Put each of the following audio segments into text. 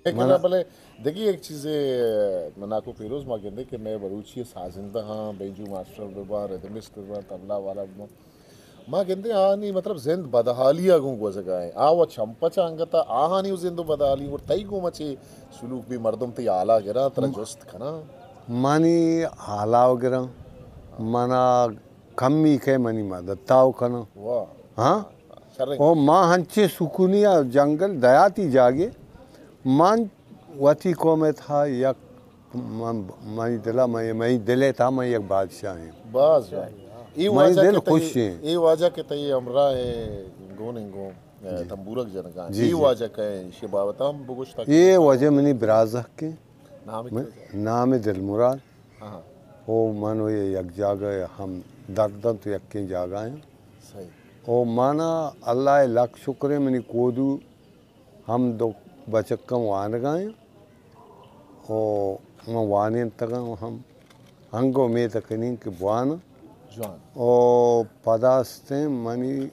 لیکن بھلے دیکھیے ایک چیز ناکو فیروز ماں کہتے کہ میں بلوچی سازندہ ہاں بینجو ماسٹر ببا ردمسٹ ببا طبلہ والا ببا ماں کہتے آنی مطلب زند بدحالی آگوں کو زگائیں آوا چھمپا چانگتا آہانی زند بدحالی اور تئی کو مچے سلوک بھی مردم تی آلا گرا ترا جست کھنا مانی آلا گرا منا کمی کے منی مدتاو کھنا واہ ہاں شرنگ او ماں ہنچے سکونیا جنگل دیاتی جاگے مان وتی قومت تھا یک مانی دلا میں دلے تھا میں یک بادشاہ ہیں باز ای میں واجہ دل کے خوش تئی ہیں ای واجہ کے تئی امرا ہے گوننگو تمبورک جنگا جی ای جی واجہ کہیں شباوتام بگوشتا یہ وجہ منی برازہ کے نام کی وجہ نام دل مراد ہاں او منو یہ یک جاگہ ہم دردن تو یکیں جاگہ ہیں صحیح او مانا اللہ لاکھ شکر ہے منی کودو ہم دو بچکم وانگائیں او وانین تگاں ہم ہنگو میں تکنین کے بوانا جوان او پداستیں منی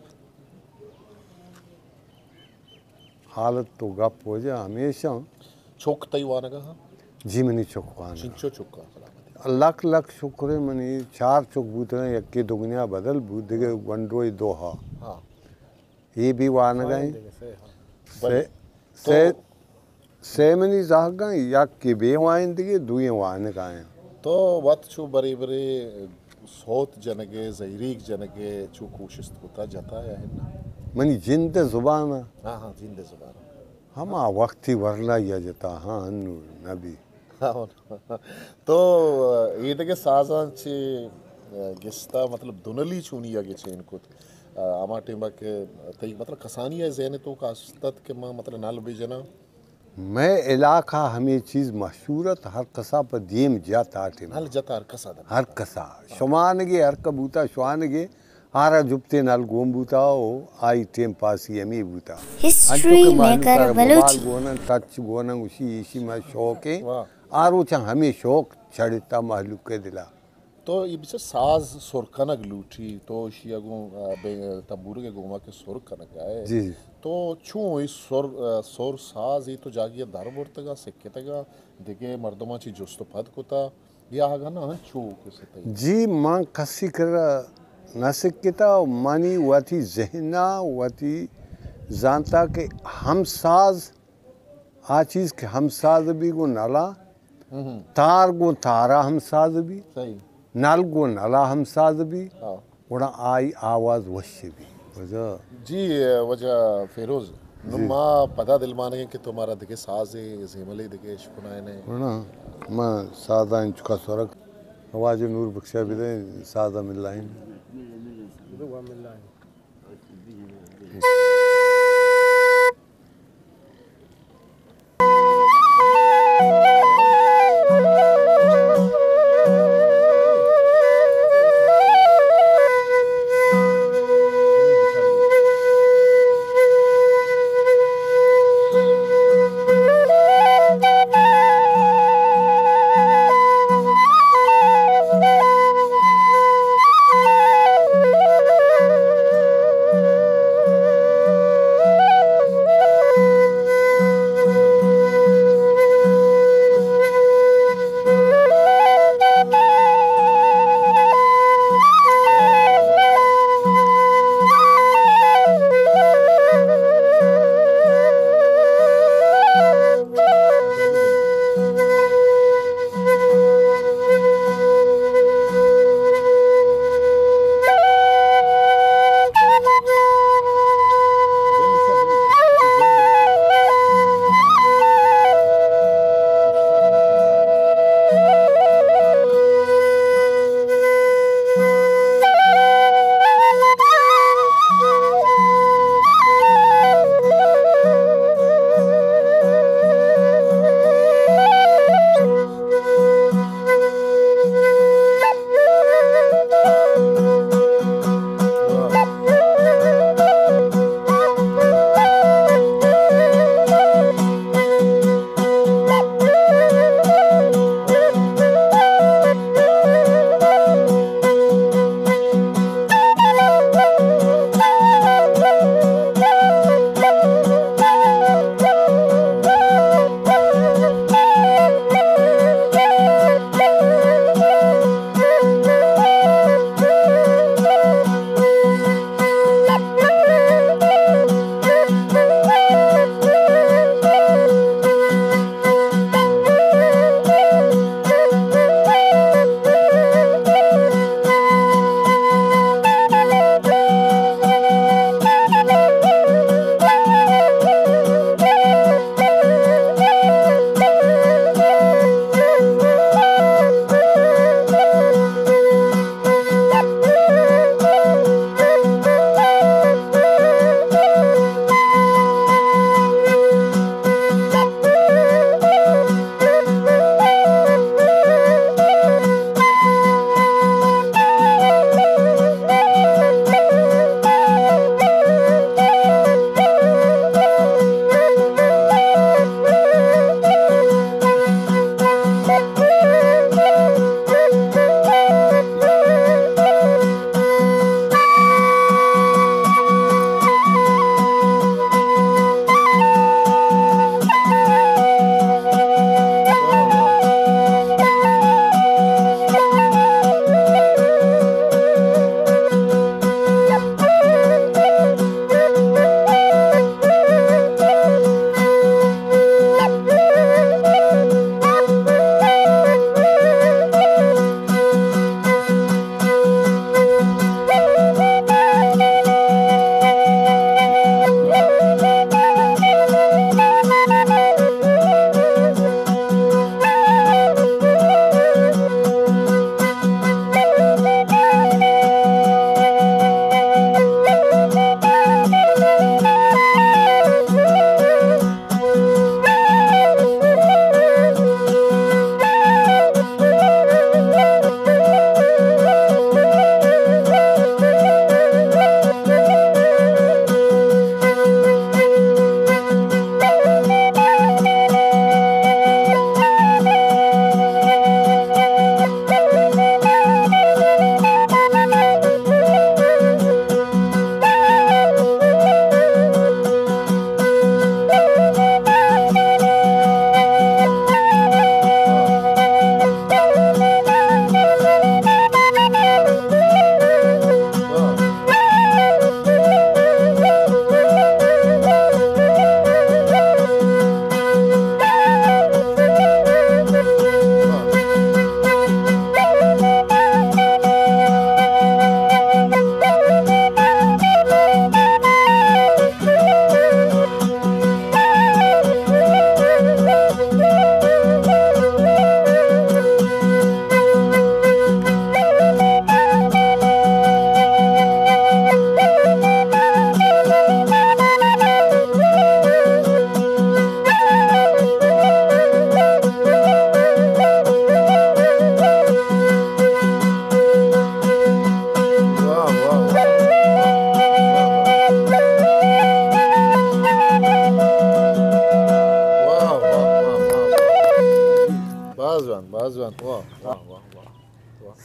حالت تو گپ ہو جا ہمیشہ چھوک تئی وانگا ہاں جی منی چکوانا چنچو چکا سلامتی لکھ لکھ شکر ہے منی چار چک بوتنا یکی دگنیا بدل بود دیگے ونڈوئی دوہا ہاں یہ بھی وانگائیں بھلے سے منی زاگائیں یک کی بے وائن دیگے دوئیں وانگائیں تو وقت چھو بری بری صوت جنگے زہریک جنگے چھو کوشش ہوتا جاتا ہے نا منی جند زبانہ ہاں ہاں زندہ زبان ہما وقتی ورلا یا جتا ہاں انو نبی تو یہ دیکھے سازان چھے گستا مطلب دنلی چونی آگے چھے ان کو آما ٹیمہ کے تئی مطلب کسانی ہے ذہن تو کاستت کے ماں مطلب نال بھی جنا میں علاقہ ہمیں چیز مشہورت ہر قصہ پر دیم جاتا ٹیم نال جتا ہر کسا دا ہر قصہ شمانگے ہر کبوتا شوانگے آرہ جبتے نال گوم بوتا ہو آئی ٹیم پاسی امی بوتا History Maker Balochi. گونا ٹچ گونا اسی میں شوق ہے واہ آرو چاہ ہمیں شوق چھڑتا محلوق کے دلا تو یہ بچہ ساز سرکنگ لوٹھی تو شیعہ گوں تبور کے گوما کے سرکنگ آئے جی جی تو چون اس سور ساز یہ تو جاگیا دار بورتگا سکتگا دیکھے مردمہ چی جست پد کتا یا آگا نا چو کسی تئی جی ماں کسی کر نہ سکتا مانی واتی ذہنہ واتی زانتا کہ ہم ساز آ چیز کہ ہم ساز بھی گو نالا تار گو تارا ہم ساز بھی صحیح نال گو نالا ہم ساز بھی ہاں وڑا آئی آواز وش بھی وجہ جی وجہ فیروز نما پتا دل مانے کہ تمہارا دیکھے ساز زیملے دیکھے شکنائے نے وڑا میں سادہ ان چکا سورک آواز نور بخشا بھی دیں سادہ ملائن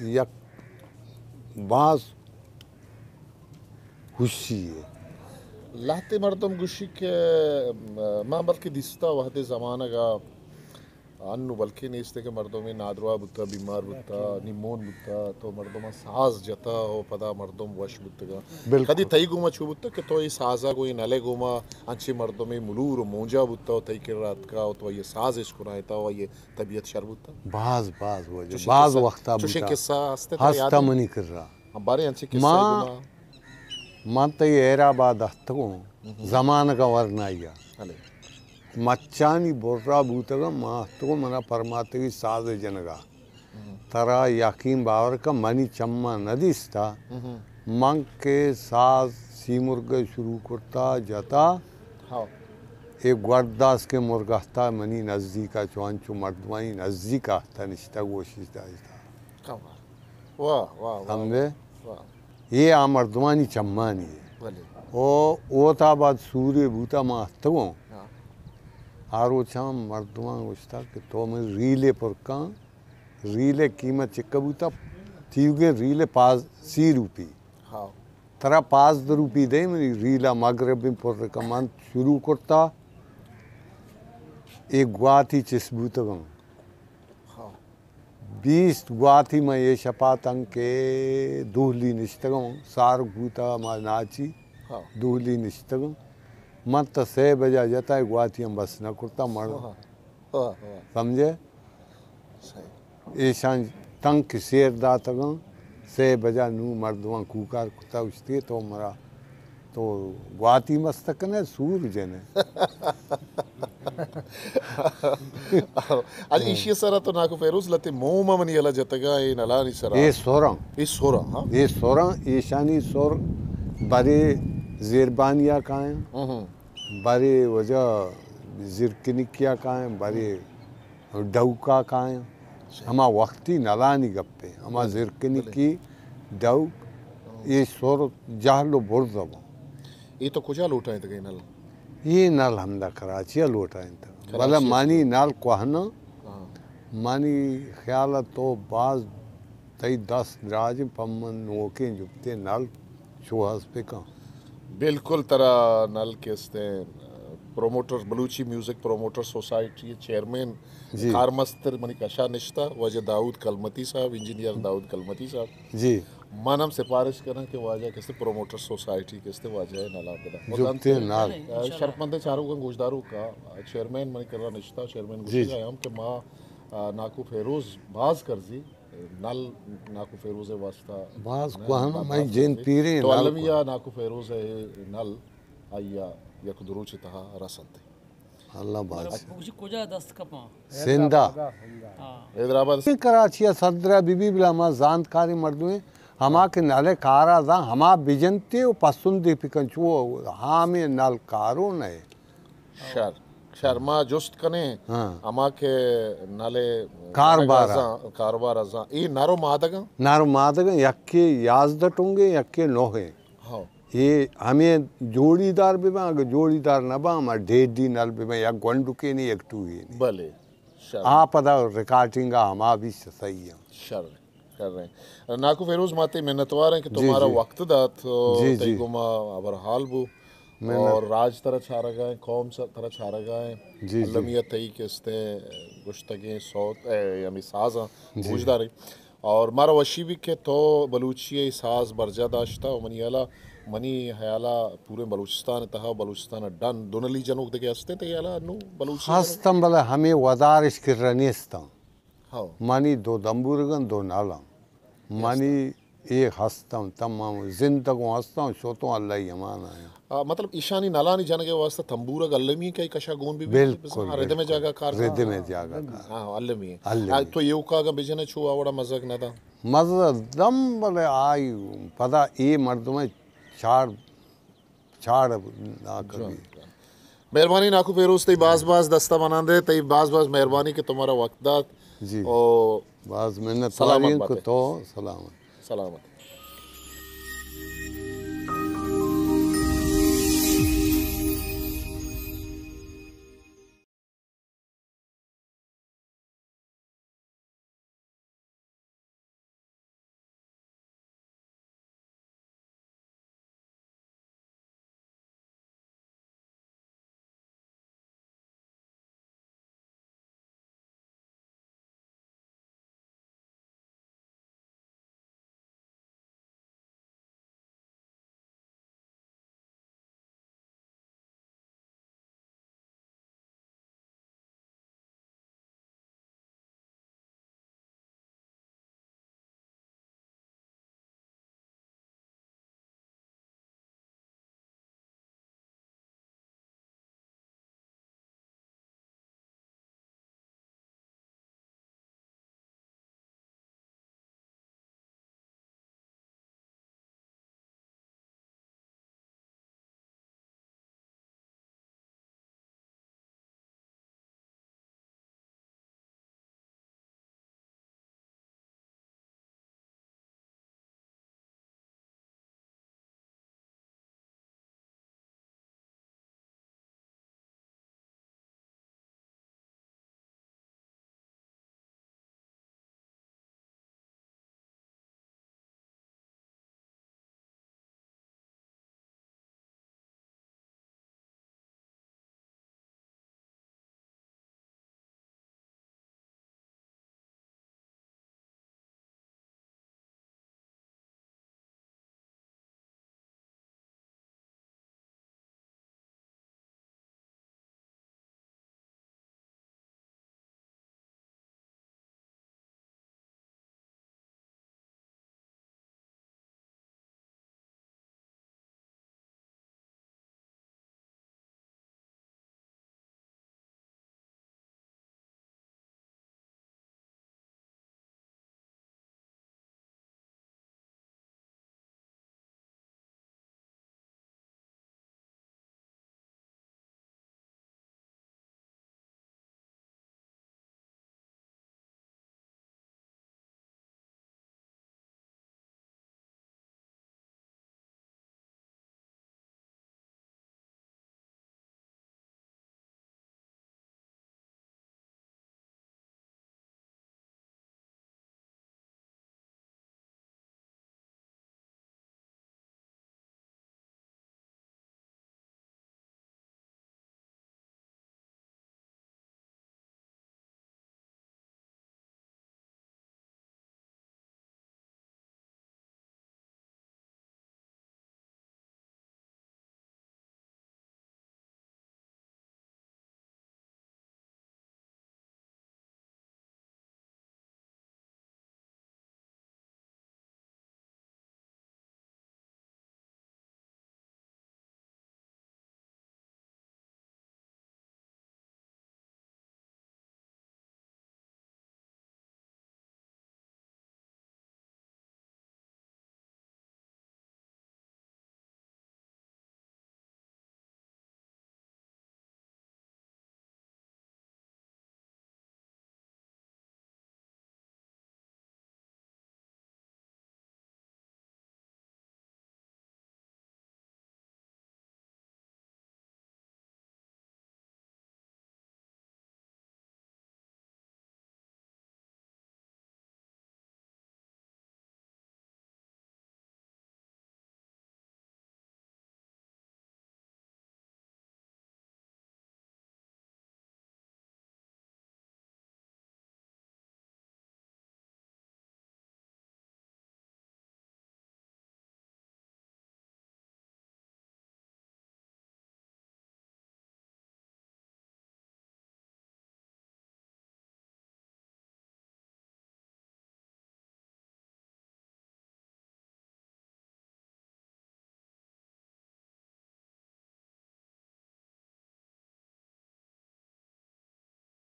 یک باز خوشیه لحظه مردم گوشی که ما بلکه دیستا وقت زمانه گا انو بلکه نیسته که مردم نادروا بودتا بیمار بودتا نیمون بودتا تو مردم ساز جتا و پدا مردم وش بودتا کدی تایی گوما چو بودتا که تو ای سازا گوی نله گوما انچه مردم ملور و مونجا بودتا و تایی کرات کا و تو یہ سازش کنایتا و یہ طبیعت شر بودتا باز وجه باز وقتا بودتا چوشن قصہ هستا منی کر رہا ہمارے انچه قصہ گوما من تا ایرآباد ہستگو زمان کا ورنائیا مچانی برا بوتگا ماہتگو منا پرماتگی ساز جنگا ترا یقین باور کا منی چمہ ندیستا من کے ساز سی مرگا شروع کرتا جاتا ایک گورداس کے مرگا تھا منی نزدیکا چوانچو مردمانی نزدیکا تھا نشتا گوشش داشتا سمجھے یہ مردمانی چمانی ہے او تا بعد سوری بوتا ماہتگو آرو چام مردمان گوشتا کہ تو میں ریلے پر کان ریلے قیمت چکا بوتا تیوگے ریلے 5 روپی ترا 5 روپی دے میں ریلہ مغربی پر رکمان شروع کرتا ایک گواتی چس بوتا گم 20 گواتی میں یہ شپاتن کے دوہلی نشتگم سار بوتا ما ناچی دوہلی نشتگم من تا 6 بجا جاتا ہے گواتی ہم بس نہ کرتا مرد سمجھے ایشان تنگ کی سیر داتا گا 6 بجا نو مردوان کوکار کتا اشتی تو مرا تو گواتی مستکنے سور جنے آج ایشی سرا تو ناکو فیروز لتے موما منی علا جتگا ای نلانی سرا اے سورا ہاں سورا ایشانی سور بڑے زیربانیا کائیں بارے وجہ زرکنکیا کائیں بارے ڈوکا کائیں ہما وقتی نلانی گپے ہما زرکنکی ڈوک یہ سور جہلو برزب یہ تو کجا لوٹائیں تھے نل یہ نل ہم دا کراچی لوٹائیں تھے بلا مانی نال کوہنا مانی خیالت تو باز تی 10 دراج پمن نوکیں جبتے نل چوہز پہ کہاں بالکل طرح نل کے استے promoter Balochi music promoter society chairman کارمستر منی کشا نشتا وجہ داؤد کلمتی صاحب انجینئر داؤد کلمتی صاحب جی مانم سفارش کرنا کہ واجہ کستے پروموٹر سوسائٹی کستے واجہ نالا بدا جبتے نال شرف مندے چاروں کا گوشداروں کا چیئرمین منی کرنا نشتا چیئرمین گوشت آیا ہم کہ ماں ناکو فیروز باز کرزی نل ناکو فیروز واسطہ باز کوہنا میں جین پیرے تو علمیہ ناکو فیروز نل آیا یک دروچ تہا رسنتے اللہ باز کجا دست کپاں سندہ حیدرآباد کراچی صدرہ بی بی بلا ما زانتکاری مردویں ہما کے نالے کارا دا ہما بجنتے و پسندی پکنچو ہامیں نال کارو نئے شرما جست کنے اما کے نالے کاربار ازاں ای نارو مادگاں یکی 11 ٹونگے یکی 9 یہ ہمیں جوڑی دار بھی با اگر جوڑی دار نہ با ہمیں 1.5 نال بھی با یک گونڈو کے نہیں یک ٹو ہی نہیں بلے آپ پدا ریکارڈنگا ہما بھی صحیح ہے شر کر رہے ہیں ناکو فیروز ماتے محنتوار ہیں کہ تمہارا وقت دا تو تی گما ابرحال بو اور راج طرح چھارا گئے قوم طرح چھارا گئے علمیت تی کستے گشتگیں صوت یعنی سازاں گوشداری اور مارا وشی بھی کہ تو بلوچی ساز برجہ داشتا و منی حیالہ پورے بلوچستان تہا بلوچستان ڈن دونلی جنوک دے ہستے تے حیالہ انو بلوچی ہستم بلا ہمیں وزارش کر رنیستا مانی 2 دمبورگن 2 نالا مانی ایک ہستم تمام زندگوں ہستم شوتوں اللہ یمان آیا مطلب ایشانی نالانی جانگے واسطہ تمبورگ علمی کا کشا گون بھی بالکل ردے میں جاگا کار ردے میں جاگا ہاں علمی ہے تو یہ اوکاگا بجنے چھو آوڑا مزاق نہ دا مزاق دم بلے آئی پدا ای مردمیں چھاڑ نہ کبھی مہربانی ناکو فیروز تی باز دستہ بنان دے تی باز مہربانی کہ تمہارا وقت دات جی باز محنت تارین کو تو سلامت